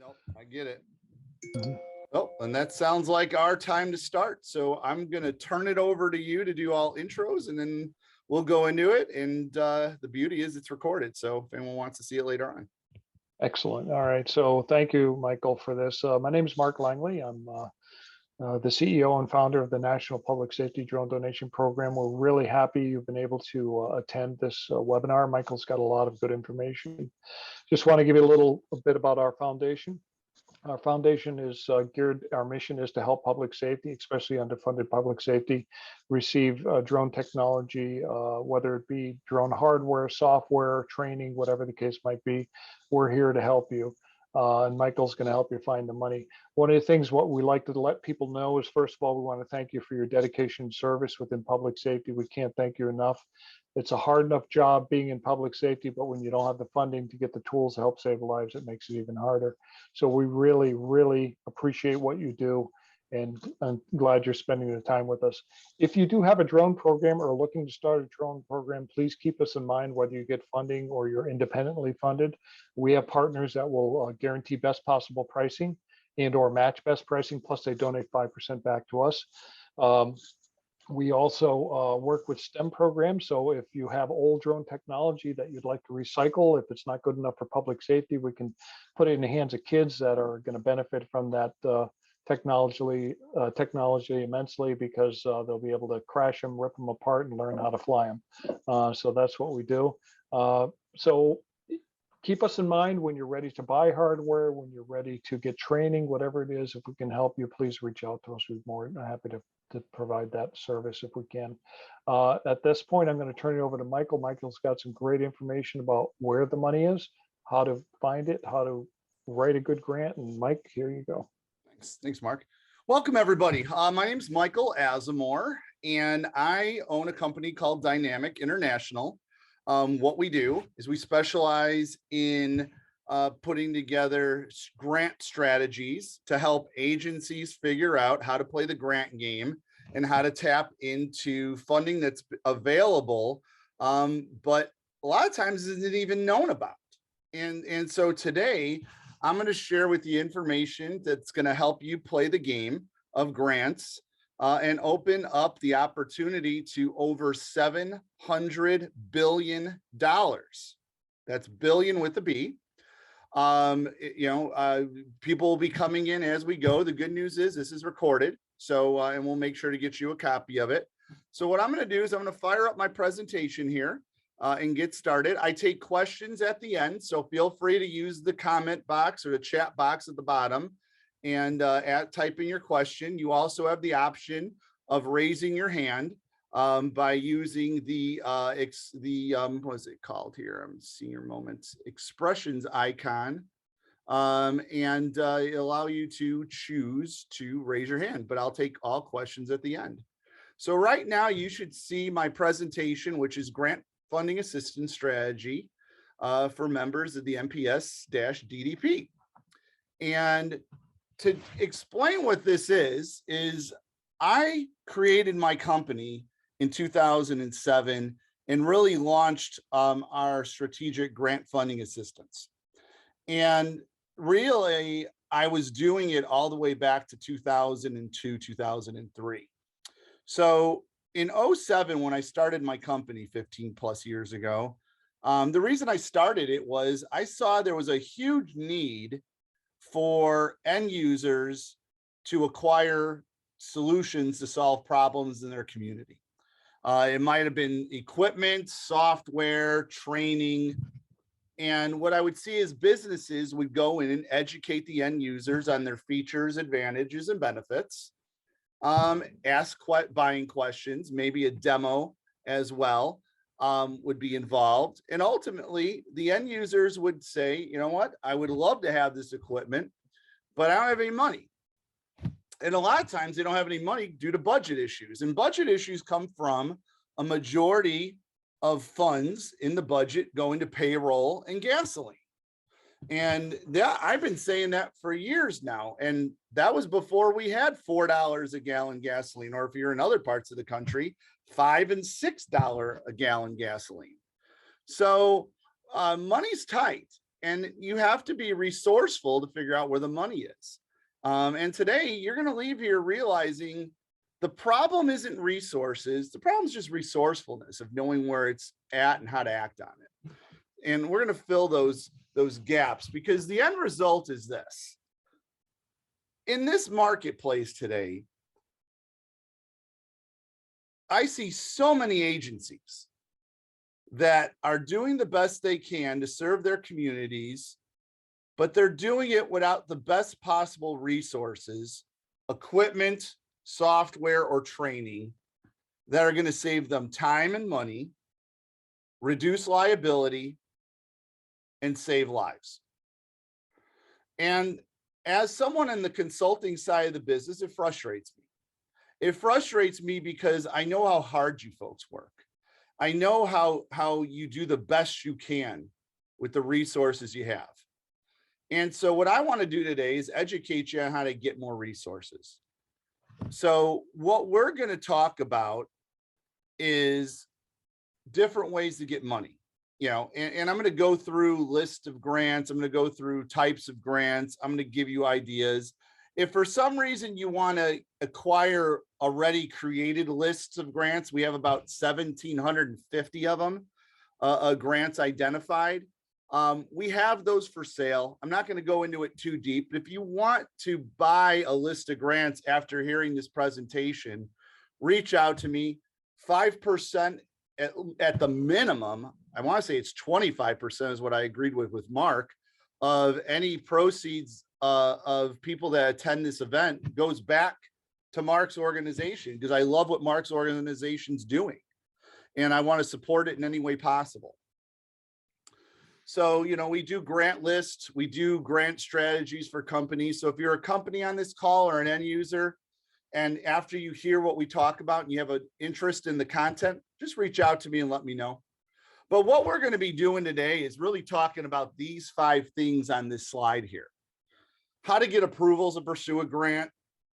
Nope, I get it. Mhm. Oh, and that sounds like our time to start. So I'm going to turn it over to you to do all intros, and then we'll go into it. And the beauty is it's recorded. So if anyone wants to see it later on. Excellent. All right. So thank you, Michael, for this. My name is Mark Langley. I'm the CEO and founder of the National Public Safety Drone Donation Program. We're really happy you've been able to attend this webinar. Michael's got a lot of good information. Just want to give you a bit about our foundation. Our foundation is geared, our mission is to help public safety, especially underfunded public safety, receive drone technology, whether it be drone hardware, software, training, whatever the case might be. We're here to help you. And Michael's going to help you find the money. One of the things what we like to let people know is, first of all, we want to thank you for your dedication and service within public safety. We can't thank you enough. It's a hard enough job being in public safety, but when you don't have the funding to get the tools to help save lives, it makes it even harder. So we really, really appreciate what you do, and I'm glad you're spending the time with us. If you do have a drone program or are looking to start a drone program, please keep us in mind whether you get funding or you're independently funded. We have partners that will guarantee best possible pricing and or match best pricing, plus they donate 5% back to us. We also work with STEM programs. So if you have old drone technology that you'd like to recycle, if it's not good enough for public safety, we can put it in the hands of kids that are going to benefit from that technology immensely, because they'll be able to crash them, rip them apart, and learn how to fly them. So that's what we do. So keep us in mind when you're ready to buy hardware, when you're ready to get training, whatever it is. If we can help you, please reach out to us. We're more than happy to provide that service if we can. At this point, I'm going to turn it over to Michael. Michael's got some great information about where the money is, how to find it, how to write a good grant. And Mike, here you go. Thanks, Mark. Welcome, everybody. My name is Michael Azamore, and I own a company called Dynamic International. What we do is we specialize in putting together grant strategies to help agencies figure out how to play the grant game and how to tap into funding that's available, but a lot of times isn't even known about. And so today, I'm going to share with you information that's going to help you play the game of grants and open up the opportunity to over $700 billion. That's billion with a B. People will be coming in as we go. The good news is this is recorded. So, and we'll make sure to get you a copy of it. So what I'm going to do is I'm going to fire up my presentation here and get started. I take questions at the end, so feel free to use the comment box or the chat box at the bottom and type in your question. You also have the option of raising your hand by using the what is it called here? I'm Senior Moments expressions icon, and allow you to choose to raise your hand, but I'll take all questions at the end. So right now you should see my presentation, which is grant funding assistance strategy for members of the NPS-DDP. And to explain what this is I created my company in 2007 and really launched our strategic grant funding assistance. And really, I was doing it all the way back to 2002, 2003. So in 2007, when I started my company 15 plus years ago, the reason I started it was I saw there was a huge need for end users to acquire solutions to solve problems in their community. It might have been equipment, software, training. And what I would see is businesses would go in and educate the end users on their features, advantages, and benefits, ask buying questions, maybe a demo as well would be involved. And ultimately, the end users would say, you know what, I would love to have this equipment, but I don't have any money. And a lot of times they don't have any money due to budget issues. And budget issues come from a majority of funds in the budget going to payroll and gasoline. And I've been saying that for years now. And that was before we had $4 a gallon gasoline, or if you're in other parts of the country, $5 and $6 a gallon gasoline. So money's tight. and you have to be resourceful to figure out where the money is. And today you're going to leave here realizing the problem isn't resources. The problem is just resourcefulness of knowing where it's at and how to act on it. And we're going to fill those gaps, because the end result is this. In this marketplace today, I see so many agencies that are doing the best they can to serve their communities, but they're doing it without the best possible resources, equipment, software, or training that are going to save them time and money, reduce liability, and save lives. And as someone in the consulting side of the business, it frustrates me. It frustrates me because I know how hard you folks work. I know how you do the best you can with the resources you have. And so what I want to do today is educate you on how to get more resources. So what we're going to talk about is different ways to get money. And I'm going to go through lists of grants. I'm going to go through types of grants. I'm going to give you ideas. If for some reason you want to acquire already created lists of grants, we have about 1,750 of them, grants identified. We have those for sale. I'm not going to go into it too deep, but if you want to buy a list of grants after hearing this presentation, reach out to me. 5% at the minimum. I want to say it's 25% is what I agreed with Mark, of any proceeds of people that attend this event goes back to Mark's organization, because I love what Mark's organization's doing and I want to support it in any way possible. So, we do grant lists, we do grant strategies for companies. So if you're a company on this call or an end user, and after you hear what we talk about and you have an interest in the content, just reach out to me and let me know. But what we're going to be doing today is really talking about these 5 things on this slide here. How to get approvals to pursue a grant,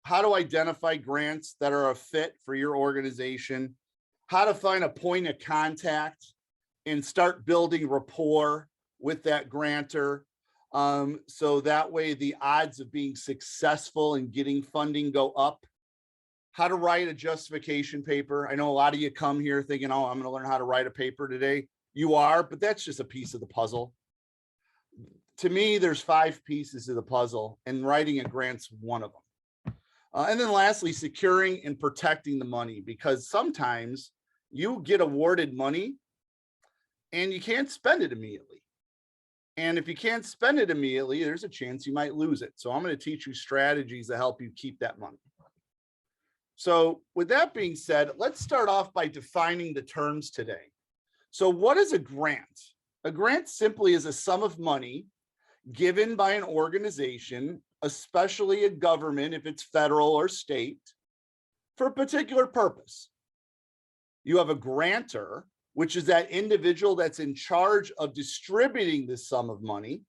how to identify grants that are a fit for your organization, how to find a point of contact and start building rapport with that grantor. So that way the odds of being successful and getting funding go up. How to write a justification paper. I know a lot of you come here thinking, oh, I'm going to learn how to write a paper today. You are, but that's just a piece of the puzzle. To me, there's 5 pieces of the puzzle, and writing a grant's one of them. And then lastly, securing and protecting the money, because sometimes you get awarded money and you can't spend it immediately. And if you can't spend it immediately, there's a chance you might lose it. So I'm going to teach you strategies to help you keep that money. So with that being said, let's start off by defining the terms today. So what is a grant? A grant simply is a sum of money given by an organization, especially a government, if it's federal or state, for a particular purpose. You have a grantor, which is that individual that's in charge of distributing this sum of money.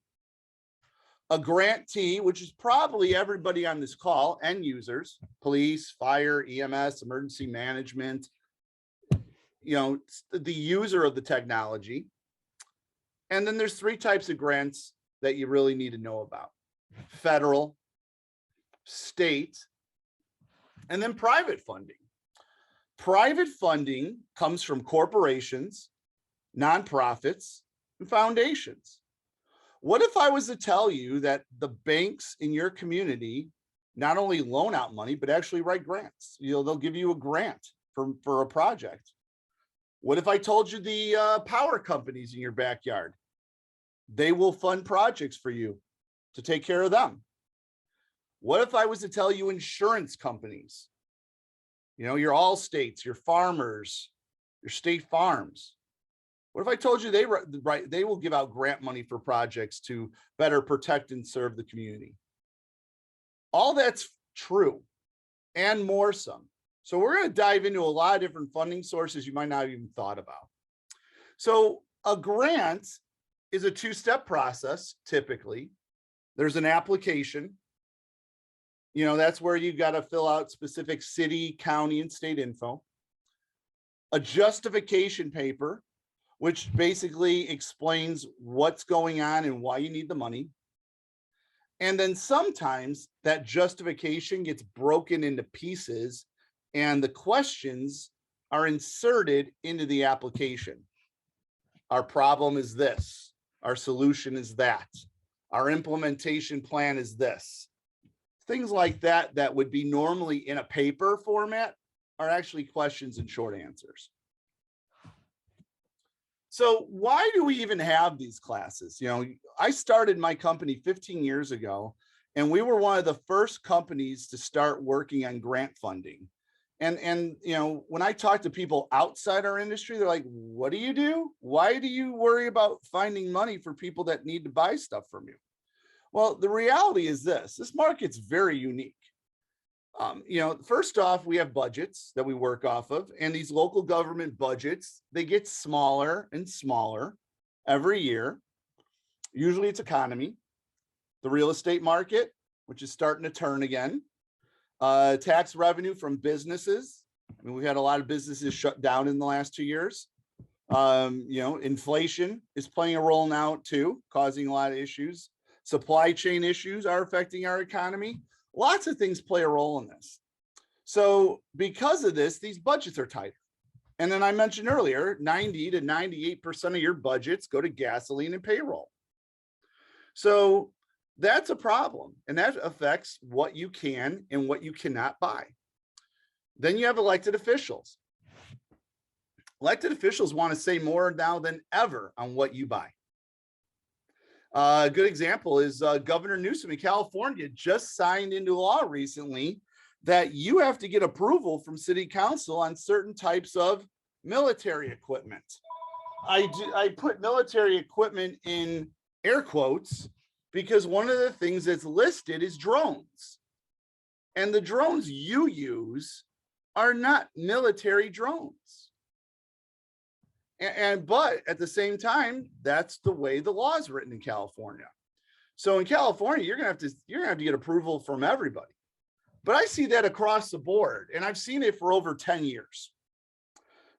A grantee, which is probably everybody on this call, end users, police, fire, EMS, emergency management, the user of the technology. And then there's 3 types of grants that you really need to know about: federal, state, and then private funding. Private funding comes from corporations, nonprofits, and foundations. What if I was to tell you that the banks in your community not only loan out money, but actually write grants? They'll give you a grant for a project. What if I told you the power companies in your backyard, they will fund projects for you to take care of them? What if I was to tell you insurance companies, your Allstates, your Farmers, your State Farms? What if I told you they will give out grant money for projects to better protect and serve the community? All that's true and more some. So we're going to dive into a lot of different funding sources you might not have even thought about. So a grant is a 2-step process. Typically, there's an application. That's where you got to fill out specific city, county, and state info. A justification paper, which basically explains what's going on and why you need the money. And then sometimes that justification gets broken into pieces and the questions are inserted into the application. Our problem is this. Our solution is that. Our implementation plan is this. Things like that that would be normally in a paper format are actually questions and short answers. So why do we even have these classes? You know, I started my company 15 years ago, and we were one of the first companies to start working on grant funding. And you know, when I talk to people outside our industry, they're like, what do you do? Why do you worry about finding money for people that need to buy stuff from you? Well, the reality is this market's very unique. You know, first off, we have budgets that we work off of, and these local government budgets, they get smaller and smaller every year. Usually it's economy, the real estate market, which is starting to turn again, tax revenue from businesses. I mean, we've had a lot of businesses shut down in the last 2 years. You know, inflation is playing a role now too, causing a lot of issues. Supply chain issues are affecting our economy. Lots of things play a role in this. So because of this, these budgets are tighter. And then I mentioned earlier, 90 to 98% of your budgets go to gasoline and payroll. So that's a problem, and that affects what you can and what you cannot buy. Then you have elected officials. Elected officials want to say more now than ever on what you buy. A good example is Governor Newsom in California just signed into law recently that you have to get approval from city council on certain types of military equipment. I put military equipment in air quotes because one of the things that's listed is drones. And the drones you use are not military drones. But at the same time, that's the way the law is written in California. So in California, you're gonna have to get approval from everybody. But I see that across the board, and I've seen it for over 10 years.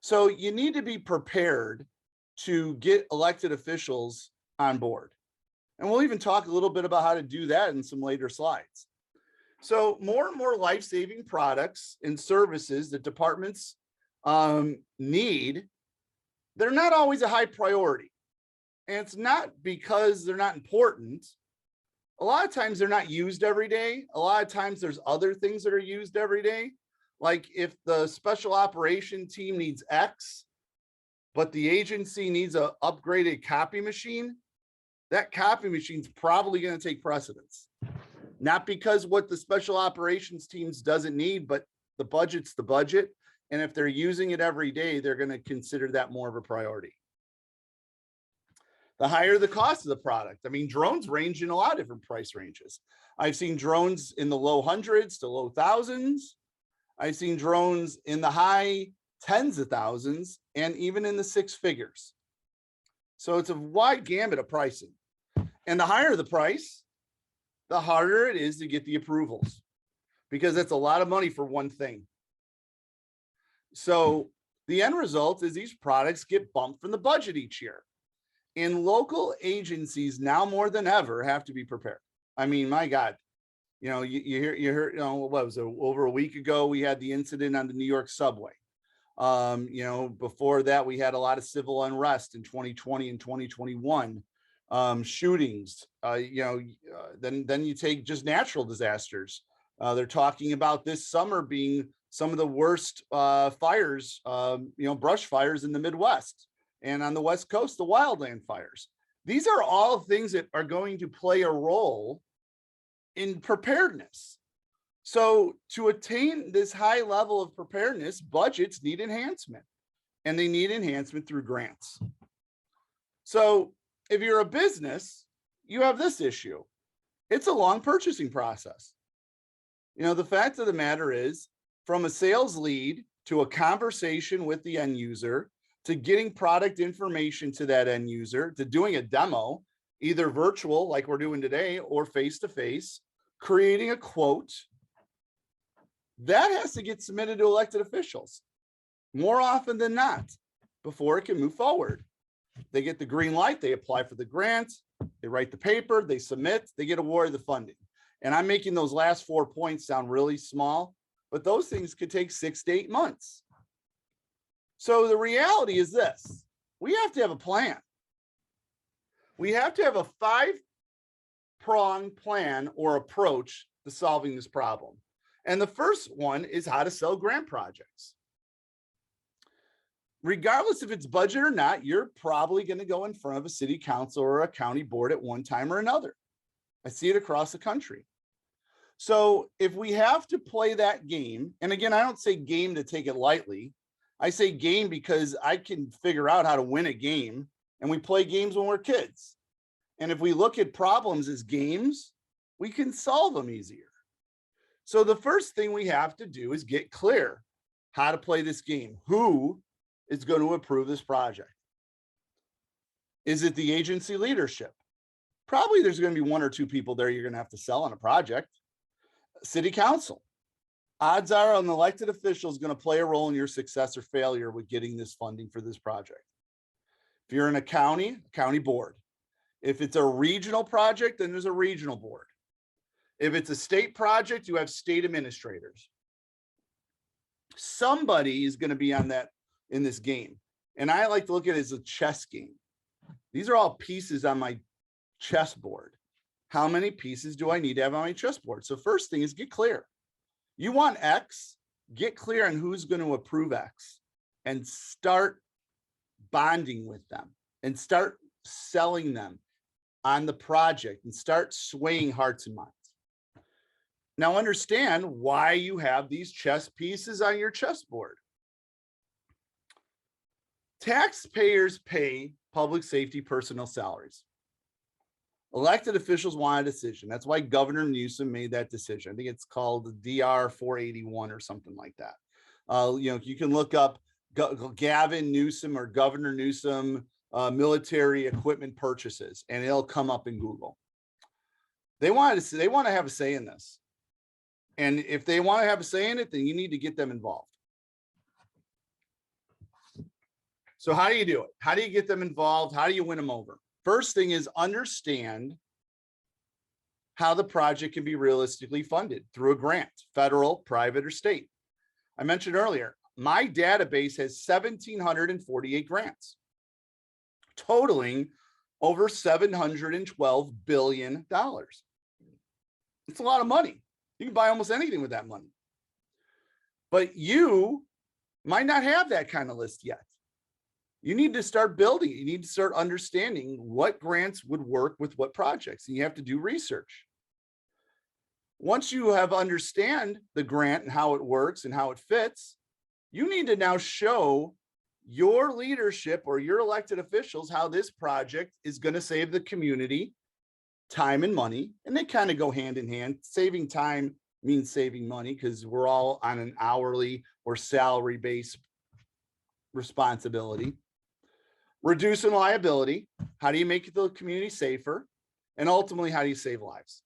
So you need to be prepared to get elected officials on board. And we'll even talk a little bit about how to do that in some later slides. So more and more life-saving products and services that departments need, they're not always a high priority. And it's not because they're not important. A lot of times they're not used every day. A lot of times there's other things that are used every day. Like if the special operation team needs X, but the agency needs an upgraded copy machine, that copy machine's probably going to take precedence. Not because what the special operations teams doesn't need, but the budget's the budget. And if they're using it every day, they're going to consider that more of a priority. The higher the cost of the product. I mean, drones range in a lot of different price ranges. I've seen drones in the low hundreds to low thousands. I've seen drones in the high tens of thousands and even in the six figures. So it's a wide gamut of pricing. And the higher the price, the harder it is to get the approvals, because that's a lot of money for one thing. So the end result is these products get bumped from the budget each year. And local agencies now more than ever have to be prepared. I mean, my God, you know, you heard, you know, what was it, over a week ago, we had the incident on the New York subway. You know, before that, we had a lot of civil unrest in 2020 and 2021, shootings, you know, then you take just natural disasters. They're talking about this summer being some of the worst fires, you know, brush fires in the Midwest, and on the West Coast, the wildland fires. These are all things that are going to play a role in preparedness. So to attain this high level of preparedness, budgets need enhancement, and they need enhancement through grants. So if you're a business, you have this issue. It's a long purchasing process. You know, the fact of the matter is, from a sales lead to a conversation with the end user, to getting product information to that end user, to doing a demo, either virtual like we're doing today or face-to-face, creating a quote, that has to get submitted to elected officials more often than not before it can move forward. They get the green light, they apply for the grant, they write the paper, they submit, they get awarded the funding. And I'm making those last 4 points sound really small, but those things could take 6 to 8 months. So the reality is this: we have to have a plan. We have to have a 5-pronged plan or approach to solving this problem. And the first one is how to sell grant projects. Regardless if it's budget or not, you're probably going to go in front of a city council or a county board at one time or another. I see it across the country. So if we have to play that game, and again, I don't say game to take it lightly. I say game because I can figure out how to win a game, and we play games when we're kids. And if we look at problems as games, we can solve them easier. So the first thing we have to do is get clear how to play this game. Who is going to approve this project? Is it the agency leadership? Probably there's going to be 1 or 2 people there you're going to have to sell on a project. City council. Odds are an elected official is going to play a role in your success or failure with getting this funding for this project. If you're in a county board. If it's a regional project, then there's a regional board. If it's a state project, you have state administrators. Somebody is going to be on that in this game. And I like to look at it as a chess game. These are all pieces on my chessboard. How many pieces do I need to have on my chessboard? So first thing is get clear. You want X, get clear on who's going to approve X and start bonding with them and start selling them on the project and start swaying hearts and minds. Now understand why you have these chess pieces on your chessboard. Taxpayers pay public safety personnel salaries. Elected officials want a decision. That's why Governor Newsom made that decision. I think it's called the DR 481 or something like that. You can look up Gavin Newsom or Governor Newsom military equipment purchases, and it'll come up in Google. They want to have a say in this. And if they want to have a say in it, then you need to get them involved. So how do you do it? How do you get them involved? How do you win them over? First thing is understand how the project can be realistically funded through a grant, federal, private, or state. I mentioned earlier, my database has 1,748 grants, totaling over $712 billion. It's a lot of money. You can buy almost anything with that money. But you might not have that kind of list yet. You need to start building it. You need to start understanding what grants would work with what projects, and you have to do research. Once you have understand the grant and how it works and how it fits, you need to now show your leadership or your elected officials how this project is going to save the community time and money. And they kind of go hand in hand. Saving time means saving money because we're all on an hourly or salary-based responsibility. Reducing liability. How do you make the community safer? And ultimately, how do you save lives?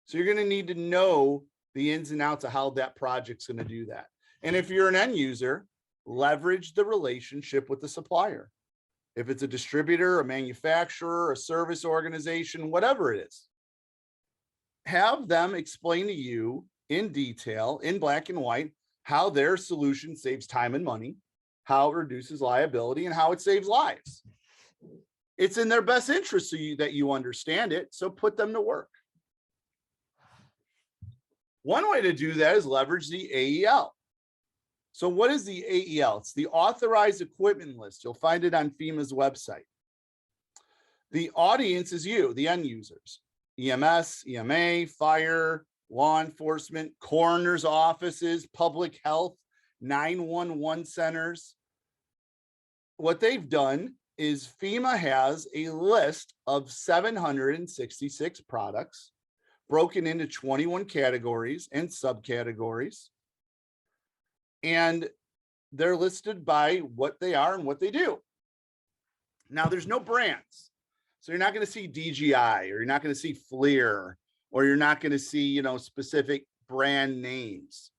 So you're going to need to know the ins and outs of how that project's going to do that. And if you're an end user, leverage the relationship with the supplier. If it's a distributor, a manufacturer, a service organization, whatever it is, have them explain to you in detail, in black and white, how their solution saves time and money, how it reduces liability, and how it saves lives. It's in their best interest that you understand it, so put them to work. One way to do that is leverage the AEL. So what is the AEL? It's the authorized equipment list. You'll find it on FEMA's website. The audience is you, the end users, EMS, EMA, fire, law enforcement, coroner's offices, public health, 911 centers. What they've done is FEMA has a list of 766 products broken into 21 categories and subcategories. And they're listed by what they are and what they do. Now, there's no brands. So you're not going to see DGI, or you're not going to see FLIR, or you're not going to see, specific brand names.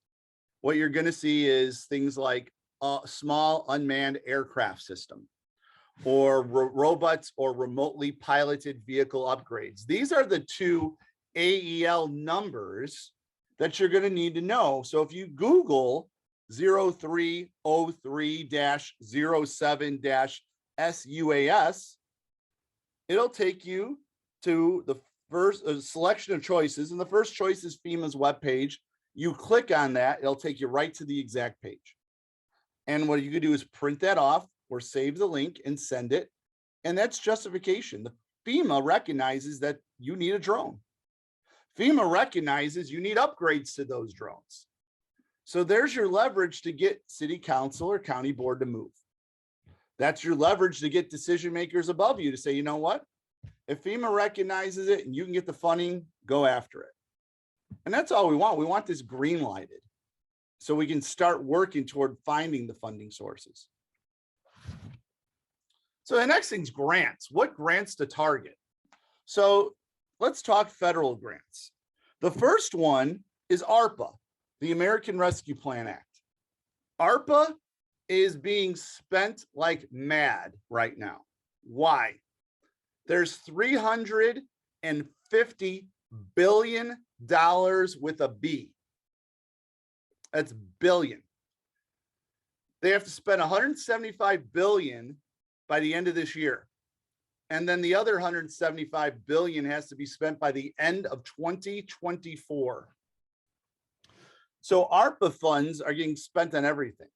What you're going to see is things like a small unmanned aircraft system, or robots or remotely piloted vehicle upgrades. These are the two AEL numbers that you're going to need to know. So if you Google 0303-07-SUAS, it'll take you to the first selection of choices. And the first choice is FEMA's webpage. You click on that, it'll take you right to the exact page. And what you can do is print that off or save the link and send it. And that's justification. The FEMA recognizes that you need a drone. FEMA recognizes you need upgrades to those drones. So there's your leverage to get city council or county board to move. That's your leverage to get decision makers above you to say, you know what? If FEMA recognizes it and you can get the funding, go after it. And that's all we want. We want this green lighted so we can start working toward finding the funding sources. So the next thing's grants. What grants to target? So let's talk federal grants. The first one is ARPA, the American Rescue Plan Act. ARPA is being spent like mad right now. Why? There's $350 billion with a B. That's billion. They have to spend 175 billion by the end of this year. And then the other 175 billion has to be spent by the end of 2024. So ARPA funds are getting spent on everything.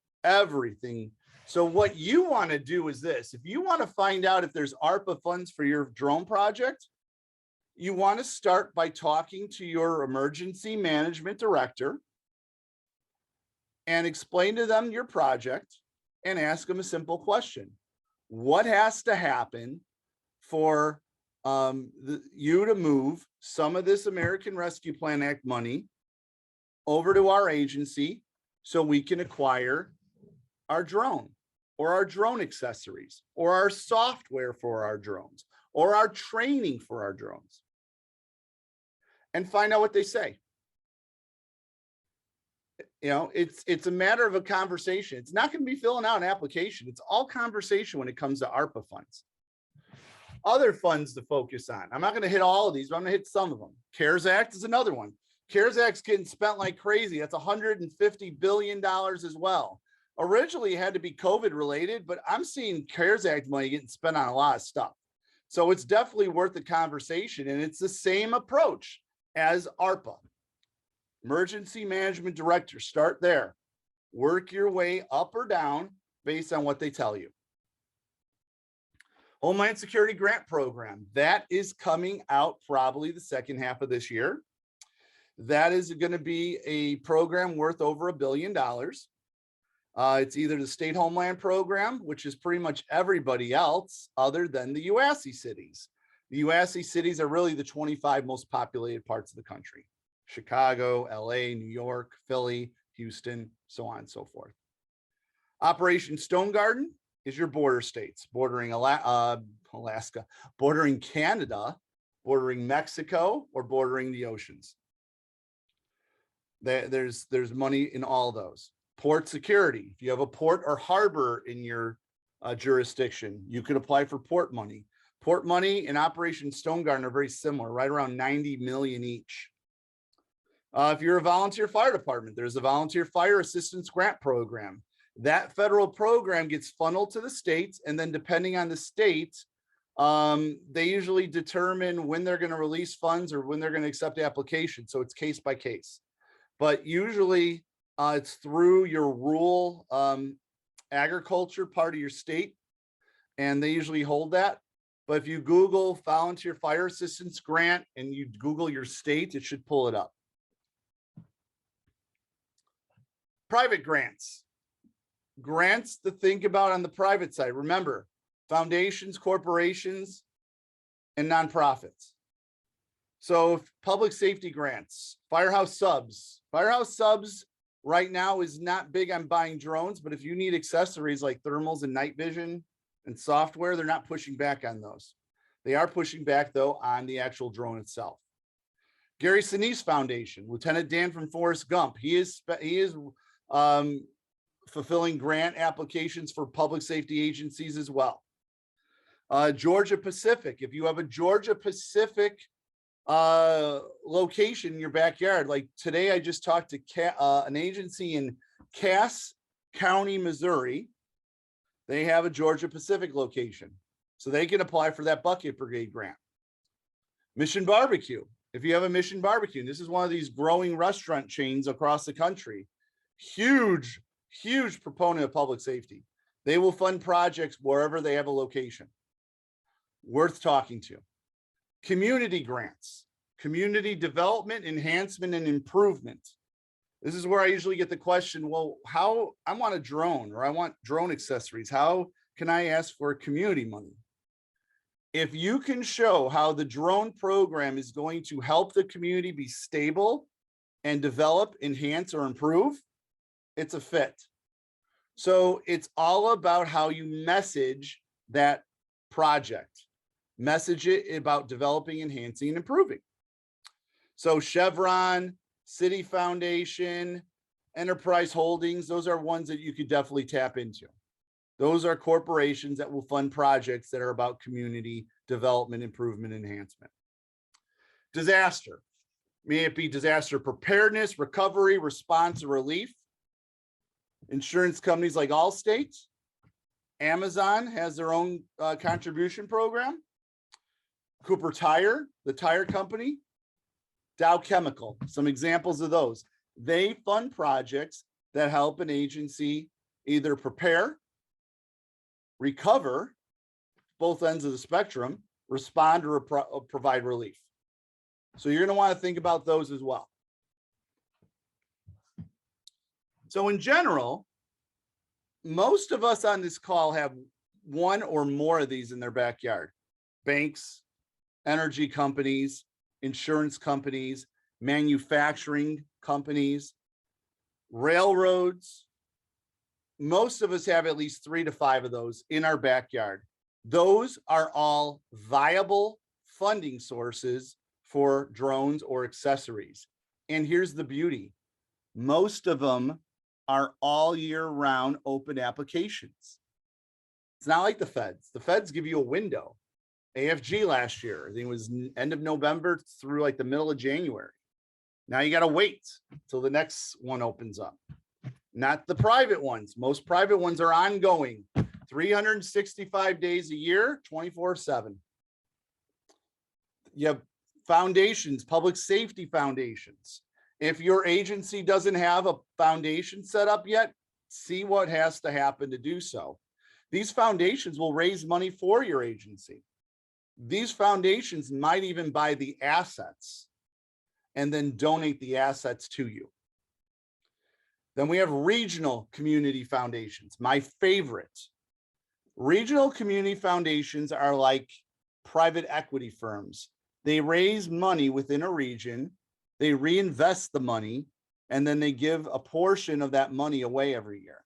So what you want to do is this: if you want to find out if there's ARPA funds for your drone project, you want to start by talking to your emergency management director and explain to them your project and ask them a simple question. What has to happen for you to move some of this American Rescue Plan Act money over to our agency so we can acquire our drone or our drone accessories or our software for our drones or our training for our drones, and find out what they say. You know, it's a matter of a conversation. It's not going to be filling out an application. It's all conversation when it comes to ARPA funds. Other funds to focus on. I'm not going to hit all of these, but I'm going to hit some of them. CARES Act is another one. CARES Act's getting spent like crazy. That's $150 billion as well. Originally it had to be COVID related, but I'm seeing CARES Act money getting spent on a lot of stuff. So it's definitely worth the conversation. And it's the same approach as ARPA. Emergency Management Director, start there. Work your way up or down based on what they tell you. Homeland Security Grant Program, that is coming out probably the second half of this year. That is going to be a program worth over $1 billion. It's either the State Homeland Program, which is pretty much everybody else other than the UASC cities. The UASC cities are really the 25 most populated parts of the country: Chicago, LA, New York, Philly, Houston, so on and so forth. Operation Stone Garden is your border states, bordering Alaska, bordering Canada, bordering Mexico, or bordering the oceans. There's money in all those. Port security. If you have a port or harbor in your jurisdiction, you could apply for port money. Port money and Operation Stone Garden are very similar, right around 90 million each. If you're a volunteer fire department, there's a Volunteer Fire Assistance Grant Program. That federal program gets funneled to the states, and then depending on the state, they usually determine when they're going to release funds or when they're going to accept applications. So it's case by case. But usually it's through your rural agriculture part of your state, and they usually hold that. But if you Google Volunteer Fire Assistance Grant and you Google your state, it should pull it up. Private grants. Grants to think about on the private side. Remember, foundations, corporations, and nonprofits. So public safety grants, firehouse subs. Firehouse subs right now is not big on buying drones, but if you need accessories like thermals and night vision and software, they're not pushing back on those. They are pushing back though on the actual drone itself. Gary Sinise Foundation, Lieutenant Dan from Forrest Gump. He is fulfilling grant applications for public safety agencies as well. Georgia Pacific, if you have a Georgia Pacific location in your backyard, like today I just talked to an agency in Cass County, Missouri. They have a Georgia Pacific location, so they can apply for that Bucket Brigade grant. Mission Barbecue, if you have a Mission Barbecue, and this is one of these growing restaurant chains across the country, huge proponent of public safety. They will fund projects wherever they have a location. Worth talking to. Community grants, community development, enhancement, and improvement. This is where I usually get the question, well, how I want a drone or I want drone accessories. How can I ask for community money? If you can show how the drone program is going to help the community be stable and develop, enhance, or improve, it's a fit. So it's all about how you message that project. Message it about developing, enhancing, and improving. So Chevron, City Foundation, Enterprise Holdings, those are ones that you could definitely tap into. Those are corporations that will fund projects that are about community development, improvement, enhancement. Disaster, may it be disaster preparedness, recovery, response, or relief. Insurance companies like Allstate, Amazon has their own contribution program. Cooper Tire, the tire company, Dow Chemical, some examples of those. They fund projects that help an agency either prepare, recover, both ends of the spectrum, respond, or provide relief. So you're going to want to think about those as well. So in general, most of us on this call have one or more of these in their backyard. Banks, energy companies, insurance companies, manufacturing companies, railroads. Most of us have at least 3 to 5 of those in our backyard. Those are all viable funding sources for drones or accessories. And here's the beauty. Most of them are all year round open applications. It's not like the feds. The feds give you a window. AFG last year, I think it was end of November through like the middle of January. Now you got to wait till the next one opens up. Not the private ones. Most private ones are ongoing, 365 days a year, 24/7. You have foundations, public safety foundations. If your agency doesn't have a foundation set up yet, see what has to happen to do so. These foundations will raise money for your agency. These foundations might even buy the assets and then donate the assets to you. Then we have regional community foundations, my favorite. Regional community foundations are like private equity firms. They raise money within a region, they reinvest the money, and then they give a portion of that money away every year.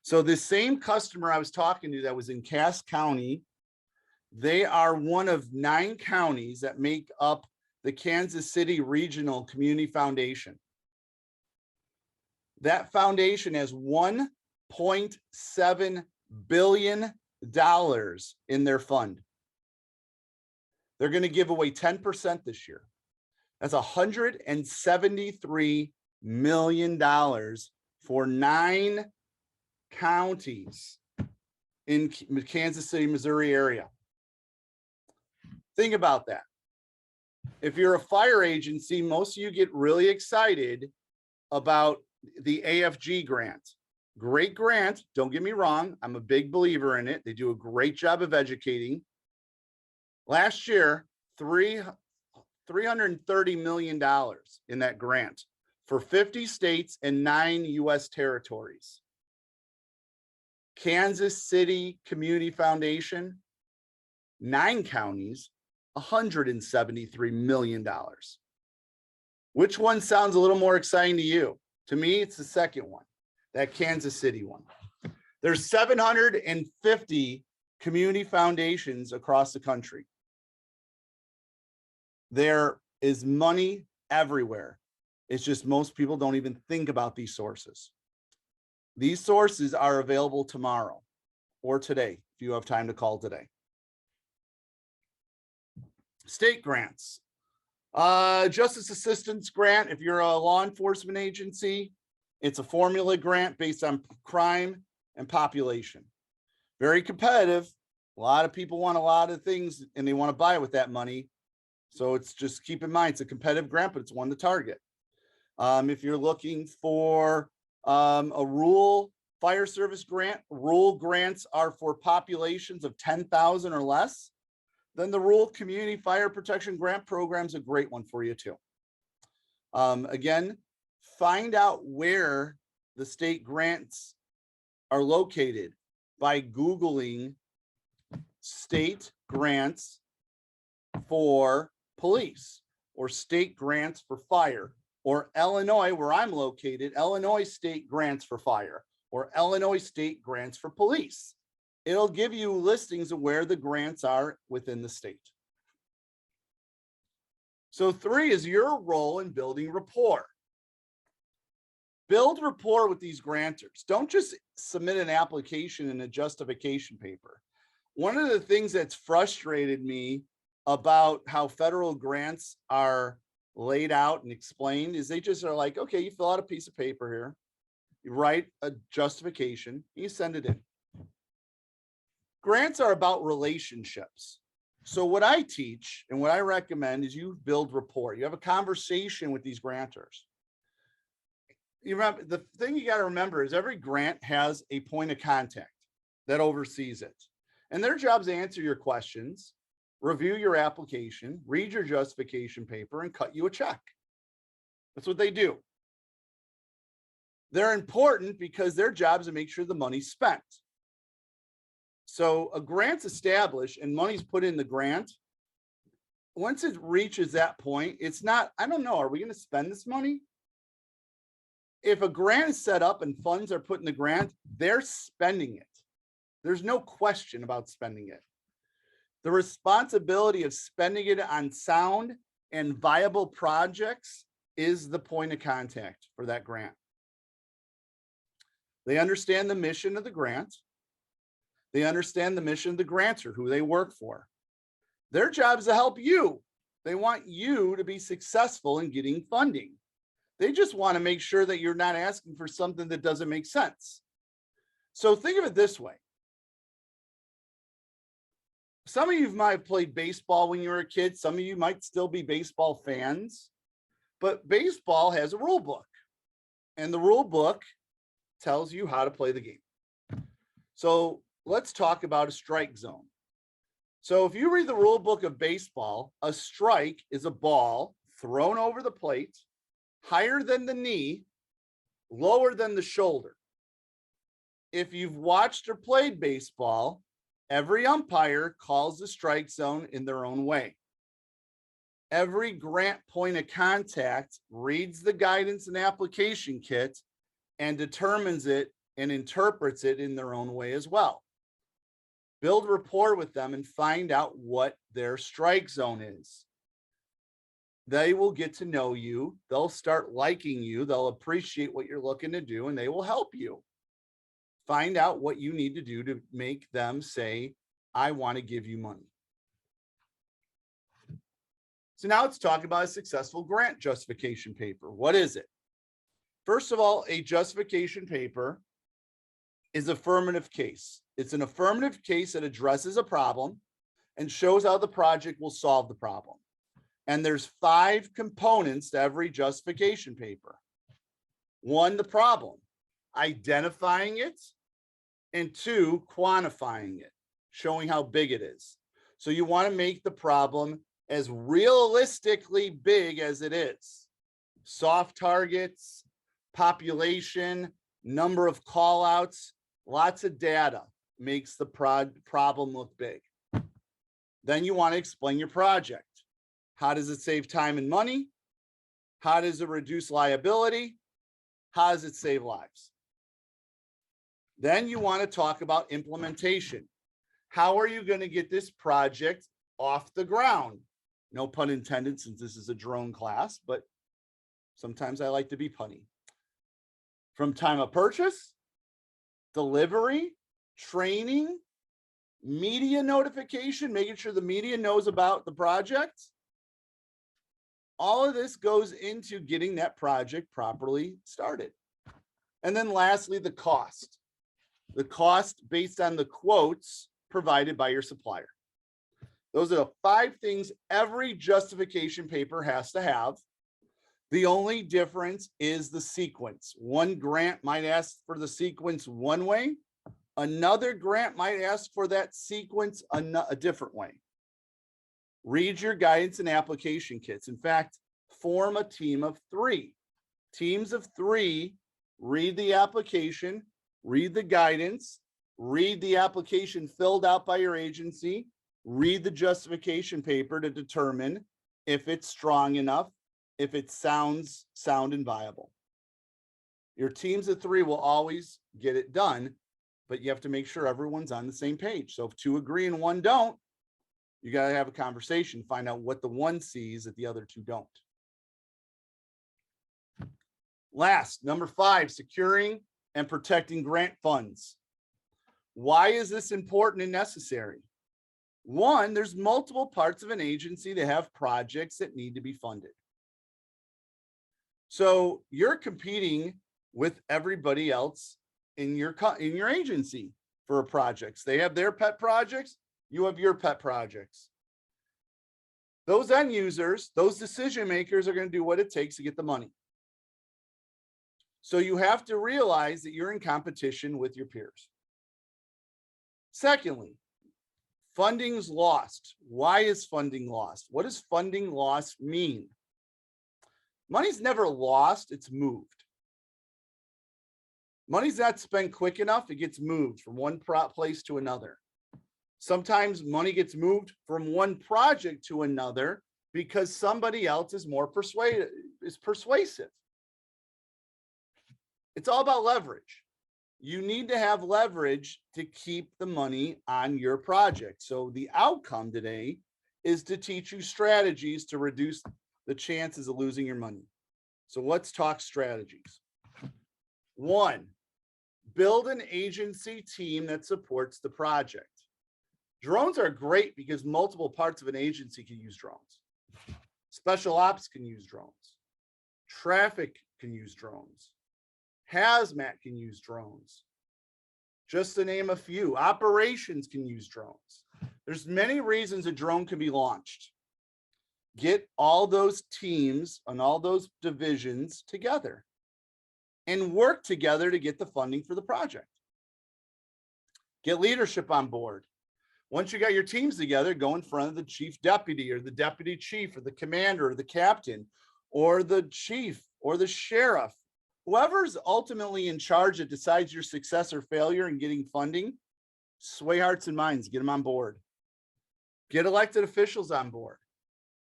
So the same customer I was talking to that was in Cass County, they are one of 9 counties that make up the Kansas City Regional Community Foundation. That foundation has $1.7 billion in their fund. They're going to give away 10% this year. That's $173 million for 9 counties in Kansas City, Missouri area. Think about that. If you're a fire agency, most of you get really excited about the AFG grant. Great grant, don't get me wrong. I'm a big believer in it. They do a great job of educating. Last year, $330 million in that grant for 50 states and 9 US territories. Kansas City Community Foundation, 9 counties, $173 million. Which one sounds a little more exciting to you? To me, it's the second one, that Kansas City one. There's 750 community foundations across the country. There is money everywhere. It's just most people don't even think about these sources. These sources are available tomorrow or today, if you have time to call today. State grants. Justice assistance grant, if you're a law enforcement agency, it's a formula grant based on crime and population. Very competitive. A lot of people want a lot of things and they want to buy with that money. So it's just keep in mind, it's a competitive grant, but it's one to target. If you're looking for a rural fire service grant, rural grants are for populations of 10,000 or less, then the Rural Community Fire Protection Grant Program is a great one for you too. Again, find out where the state grants are located by Googling state grants for police or state grants for fire, or Illinois, where I'm located, Illinois state grants for fire, or Illinois state grants for police. It'll give you listings of where the grants are within the state. So 3 is your role in building rapport. Build rapport with these grantors. Don't just submit an application and a justification paper. One of the things that's frustrated me about how federal grants are laid out and explained is they just are like, okay, you fill out a piece of paper here, you write a justification, you send it in. Grants are about relationships. So what I teach and what I recommend is you build rapport. You have a conversation with these grantors. You remember, the thing you got to remember is every grant has a point of contact that oversees it. And their job is to answer your questions, review your application, read your justification paper, and cut you a check. That's what they do. They're important because their job is to make sure the money's spent. So a grant's established and money's put in the grant. Once it reaches that point, it's not, I don't know, are we going to spend this money? If a grant is set up and funds are put in the grant, they're spending it. There's no question about spending it. The responsibility of spending it on sound and viable projects is the point of contact for that grant. They understand the mission of the grant. They understand the mission of the grantor, who they work for. Their job is to help you. They want you to be successful in getting funding. They just want to make sure that you're not asking for something that doesn't make sense. So think of it this way. Some of you might have played baseball when you were a kid. Some of you might still be baseball fans. But baseball has a rule book. And the rule book tells you how to play the game. So let's talk about a strike zone. So if you read the rule book of baseball, a strike is a ball thrown over the plate, higher than the knee, lower than the shoulder. If you've watched or played baseball, every umpire calls the strike zone in their own way. Every grant point of contact reads the guidance and application kit and determines it and interprets it in their own way as well. Build rapport with them and find out what their strike zone is. They will get to know you. They'll start liking you. They'll appreciate what you're looking to do, and they will help you. Find out what you need to do to make them say, I want to give you money. So now let's talk about a successful grant justification paper. What is it? First of all, a justification paper is affirmative case. It's an affirmative case that addresses a problem and shows how the project will solve the problem. And there's 5 components to every justification paper. 1, the problem, identifying it, and 2, quantifying it, showing how big it is. So you want to make the problem as realistically big as it is. Soft targets, population, number of call outs, lots of data makes the problem look big. Then you want to explain your project. How does it save time and money? How does it reduce liability? How does it save lives? Then you want to talk about implementation. How are you going to get this project off the ground? No pun intended, since this is a drone class, but sometimes I like to be punny. From time of purchase, delivery, training, Media notification, making sure the media knows about the project. All of this goes into getting that project properly started. And then lastly, the cost. The cost based on the quotes provided by your supplier. Those are the 5 things every justification paper has to have. The only difference is the sequence. One grant might ask for the sequence one way. Another grant might ask for that sequence a different way. Read your guidance and application kits. In fact, form a team of 3. Teams of 3, read the application, read the guidance, read the application filled out by your agency, read the justification paper to determine if it's strong enough, if it sounds sound and viable. Your teams of 3 will always get it done, but you have to make sure everyone's on the same page. So if 2 agree and 1 don't, you got to have a conversation, find out what the 1 sees that the other 2 don't. Last, number 5, securing and protecting grant funds. Why is this important and necessary? 1, there's multiple parts of an agency that have projects that need to be funded. So you're competing with everybody else in your agency for projects. They have their pet projects, you have your pet projects. Those end users, those decision makers are going to do what it takes to get the money. So you have to realize that you're in competition with your peers. Secondly, funding's lost. Why is funding lost? What does funding lost mean? Money's never lost, it's moved. Money's not spent quick enough, it gets moved from one place to another. Sometimes money gets moved from one project to another because somebody else is more persuasive. It's all about leverage. You need to have leverage to keep the money on your project. So the outcome today is to teach you strategies to reduce the chances of losing your money. So let's talk strategies. 1, build an agency team that supports the project. Drones are great because multiple parts of an agency can use drones. Special ops can use drones. Traffic can use drones. Hazmat can use drones. Just to name a few. Operations can use drones. There's many reasons a drone can be launched. Get all those teams and all those divisions together and work together to get the funding for the project. Get leadership on board. Once you got your teams together, go in front of the chief deputy or the deputy chief or the commander or the captain or the chief or the sheriff. Whoever's ultimately in charge that decides your success or failure in getting funding, sway hearts and minds, get them on board. Get elected officials on board.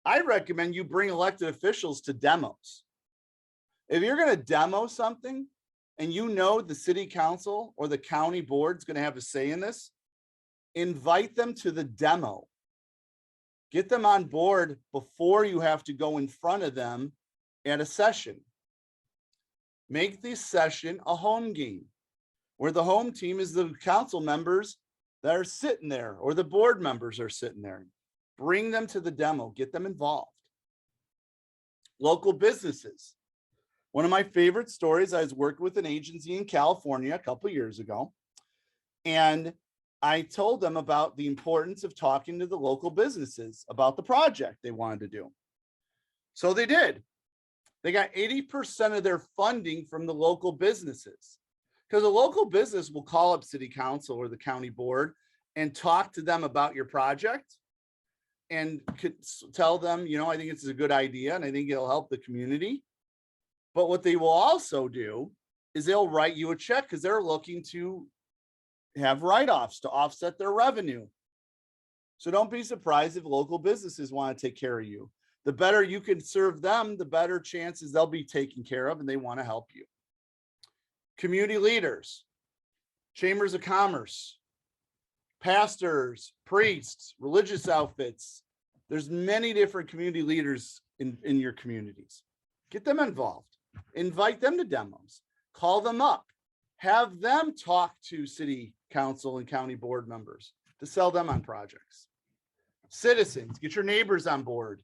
I recommend you bring elected officials to demos. If you're going to demo something and you know the city council or the county board's going to have a say in this, invite them to the demo. Get them on board before you have to go in front of them at a session. Make this session a home game where the home team is the council members that are sitting there or the board members are sitting there. Bring them to the demo, get them involved. Local businesses. One of my favorite stories, I was working with an agency in California a couple of years ago, and I told them about the importance of talking to the local businesses about the project they wanted to do. So they did. They got 80% of their funding from the local businesses because a local business will call up city council or the county board and talk to them about your project and could tell them, you know, I think it's a good idea and I think it'll help the community. But what they will also do is they'll write you a check because they're looking to have write-offs to offset their revenue. So don't be surprised if local businesses want to take care of you. The better you can serve them, the better chances they'll be taken care of and they want to help you. Community leaders, chambers of commerce, pastors, priests, religious outfits. There's many different community leaders in your communities. Get them involved. Invite them to demos. Call them up. Have them talk to city council and county board members. to sell them on projects. Citizens, get your neighbors on board.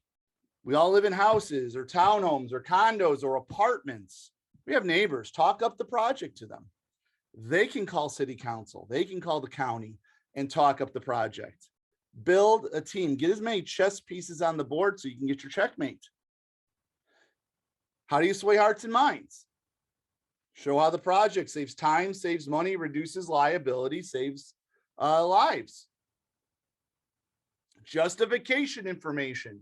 We all live in houses or townhomes or condos or apartments. We have neighbors. Talk up the project to them. They can call city council. They can call the county and talk up the project. Build a team. Get as many chess pieces on the board so you can get your checkmate. How do you sway hearts and minds? Show how the project saves time, saves money, reduces liability, saves lives. Justification information.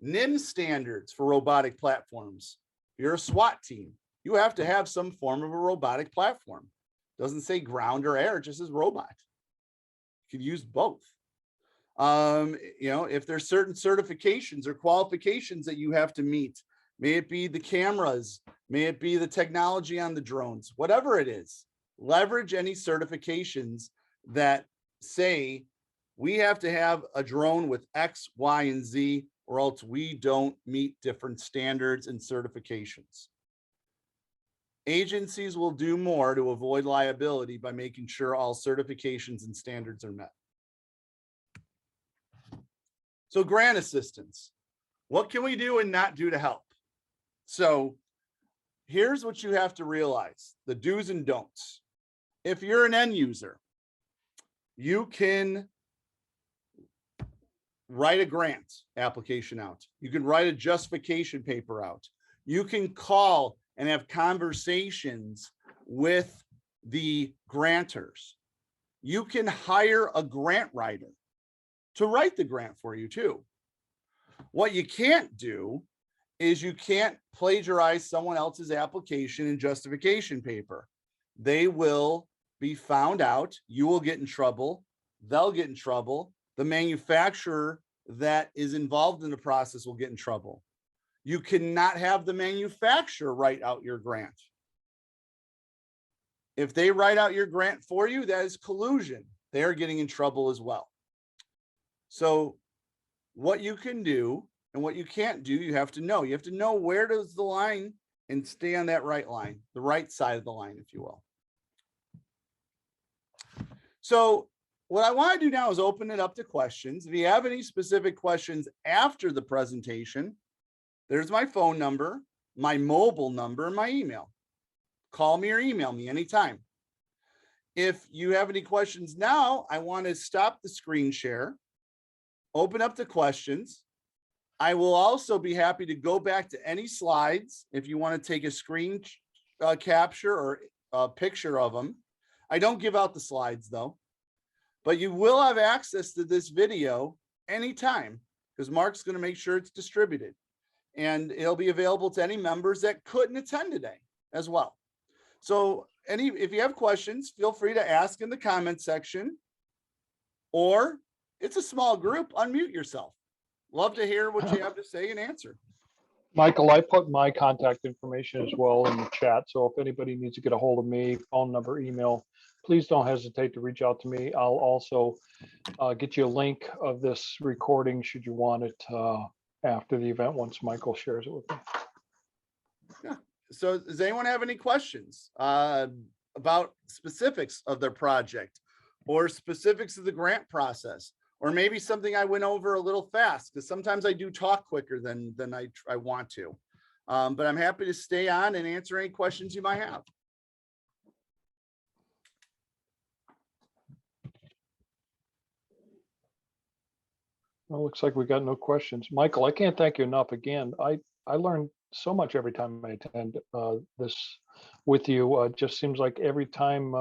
NIM standards for robotic platforms. If you're a SWAT team, you have to have some form of a robotic platform. Doesn't say ground or air, it just says robot. You could use both. If there's certain certifications or qualifications that you have to meet, may it be the cameras, may it be the technology on the drones, whatever it is, leverage any certifications that say we have to have a drone with X, Y, and Z, or else we don't meet different standards and certifications. Agencies will do more to avoid liability by making sure all certifications and standards are met. So grant assistance. What can we do and not do to help? So here's what you have to realize, the do's and don'ts. If you're an end user, you can write a grant application out. You can write a justification paper out. You can call and have conversations with the grantors. You can hire a grant writer to write the grant for you too. What you can't do is you can't plagiarize someone else's application and justification paper. They will be found out. You will get in trouble. They'll get in trouble. The manufacturer that is involved in the process will get in trouble. You cannot have the manufacturer write out your grant. If they write out your grant for you, that is collusion. They are getting in trouble as well. So what you can do and what you can't do, you have to know. You have to know where does the line and stay on that right line, the right side of the line, if you will. So what I want to do now is open it up to questions. If you have any specific questions after the presentation, there's my phone number, my mobile number, and my email. Call me or email me anytime. If you have any questions now, I want to stop the screen share, open up the questions. I will also be happy to go back to any slides if you want to take a screen capture or a picture of them. I don't give out the slides though, but you will have access to this video anytime because Mark's going to make sure it's distributed and it'll be available to any members that couldn't attend today as well. So if you have questions, feel free to ask in the comment section, or it's a small group, unmute yourself. Love to hear what you have to say and answer. Michael, I put my contact information as well in the chat. So if anybody needs to get a hold of me, phone number, email, please don't hesitate to reach out to me. I'll also get you a link of this recording should you want it after the event once Michael shares it with me. Yeah. So does anyone have any questions about specifics of their project or specifics of the grant process? Or maybe something I went over a little fast because sometimes I do talk quicker than I want to. But I'm happy to stay on and answer any questions you might have. Well, looks like we got no questions. Michael, I can't thank you enough. Again, I learn so much every time I attend this with you. It just seems like every time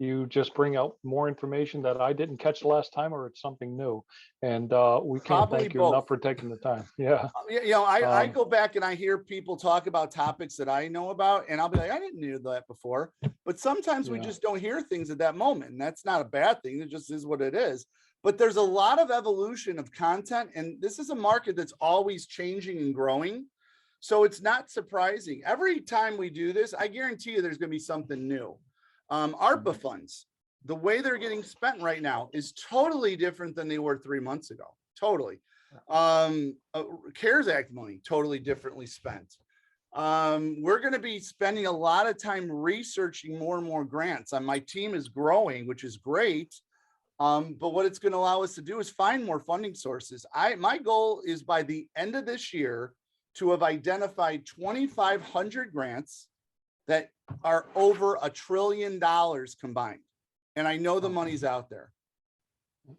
you just bring out more information that I didn't catch last time, or it's something new. And we can't thank you enough for taking the time. Yeah. I go back and I hear people talk about topics that I know about, and I'll be like, I didn't know that before. But sometimes we just don't hear things at that moment, and that's not a bad thing. It just is what it is. But there's a lot of evolution of content, and this is a market that's always changing and growing. So it's not surprising. Every time we do this, I guarantee you there's going to be something new. ARPA funds, the way they're getting spent right now is totally different than they were 3 months ago. Totally. CARES Act money, totally differently spent. We're going to be spending a lot of time researching more and more grants. My team is growing, which is great. But what it's going to allow us to do is find more funding sources. My goal is by the end of this year to have identified 2,500 grants that are over $1 trillion combined. And I know the money's out there. I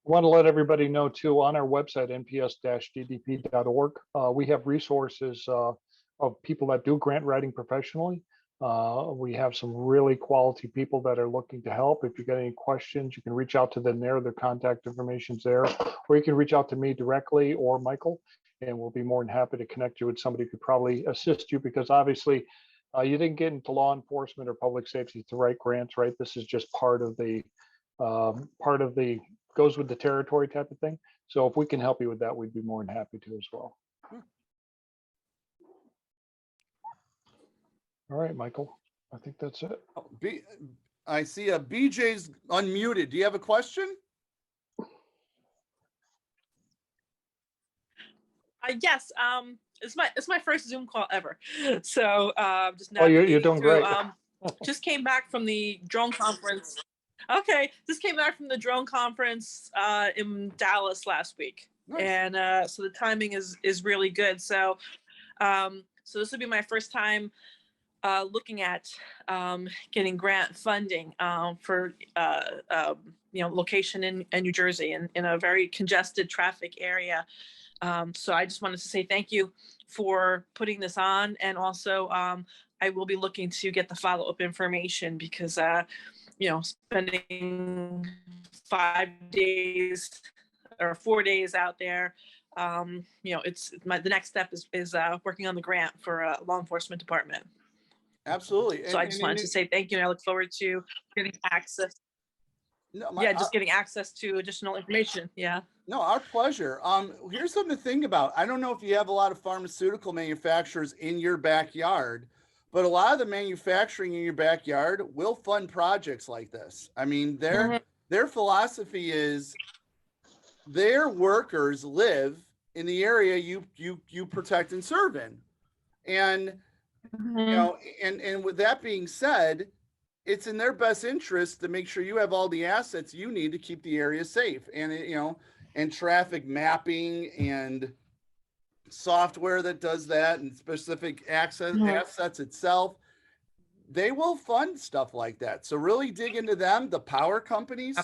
want to let everybody know too, on our website, NPS-DDP.org, we have resources of people that do grant writing professionally. We have some really quality people that are looking to help. If you got any questions, you can reach out to them there. Their contact information's there, or you can reach out to me directly or Michael, and we'll be more than happy to connect you with somebody who could probably assist you, because obviously you didn't get into law enforcement or public safety to write grants, right? This is just part of the goes with the territory type of thing. So if we can help you with that, we'd be more than happy to as well. All right, Michael, I think that's it. I see a BJ's unmuted. Do you have a question? Yes. It's my first Zoom call ever. So just Oh, you're navigating doing through. great. Just came back from the drone conference. Okay, just came back from the drone conference in Dallas last week. Nice. And so the timing is really good. So so this will be my first time looking at getting grant funding for location in New Jersey in a very congested traffic area. So I just wanted to say thank you for putting this on, and also I will be looking to get the follow-up information, because spending 5 days or 4 days out there, it's the next step is working on the grant for a law enforcement department. Absolutely. So I just wanted to say thank you, and I look forward to getting access. Just getting access to additional information. Yeah. No, our pleasure. Here's something to think about. I don't know if you have a lot of pharmaceutical manufacturers in your backyard, but a lot of the manufacturing in your backyard will fund projects like this. I mean, their philosophy is their workers live in the area you protect and serve in. And and with that being said, it's in their best interest to make sure you have all the assets you need to keep the area safe. And and traffic mapping and software that does that, and specific assets itself, they will fund stuff like that. So really dig into them. The power companies,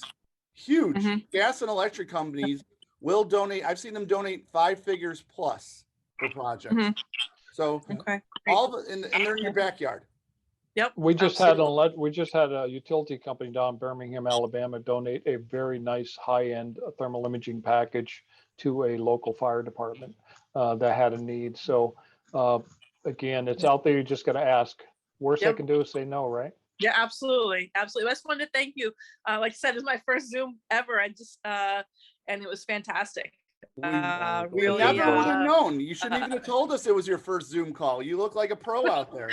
huge. Gas and electric companies will donate. I've seen them donate 5 figures plus for projects. So and they're in your backyard. Yep. We just had a utility company down in Birmingham, Alabama, donate a very nice high-end thermal imaging package to a local fire department that had a need. So again, it's out there. You just got to ask. Worst they can do is say no, right? Yeah, absolutely, absolutely. I just wanted to thank you. Like I said, it's my first Zoom ever. I just and it was fantastic. Really, never would have known. You shouldn't even have told us it was your first Zoom call. You look like a pro out there.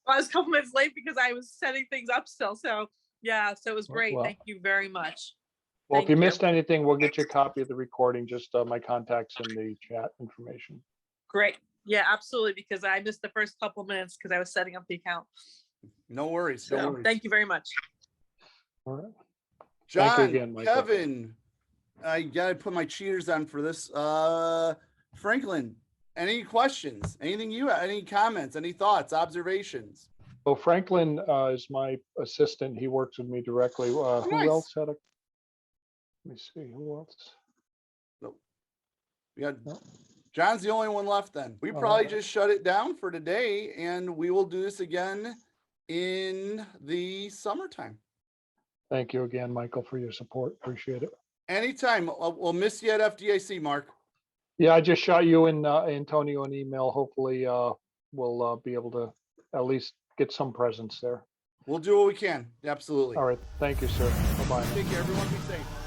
I was a couple minutes late because I was setting things up still. So yeah, so it was great. Well, thank you very much. Well, if you missed anything, we'll get you a copy of the recording. Just my contacts in the chat information. Great. Yeah, absolutely. Because I missed the first couple minutes because I was setting up the account. No worries. So, no worries. Thank you very much. All right. John, thank you again, Michael. Kevin, I gotta put my cheaters on for this. Franklin, any questions? Anything any comments? Any thoughts? Observations? So Franklin is my assistant. He works with me directly. Nice. Who else had a? Let me see. Who else? Nope. We got. John's the only one left. Then we probably just shut it down for today, and we will do this again in the summertime. Thank you again, Michael, for your support. Appreciate it. Anytime. We'll miss you at FDIC, Mark. Yeah, I just shot you and Antonio an email. Hopefully we'll be able to at least get some presence there. We'll do what we can. Absolutely. All right. Thank you, sir. Bye-bye. Take care, everyone. Be safe.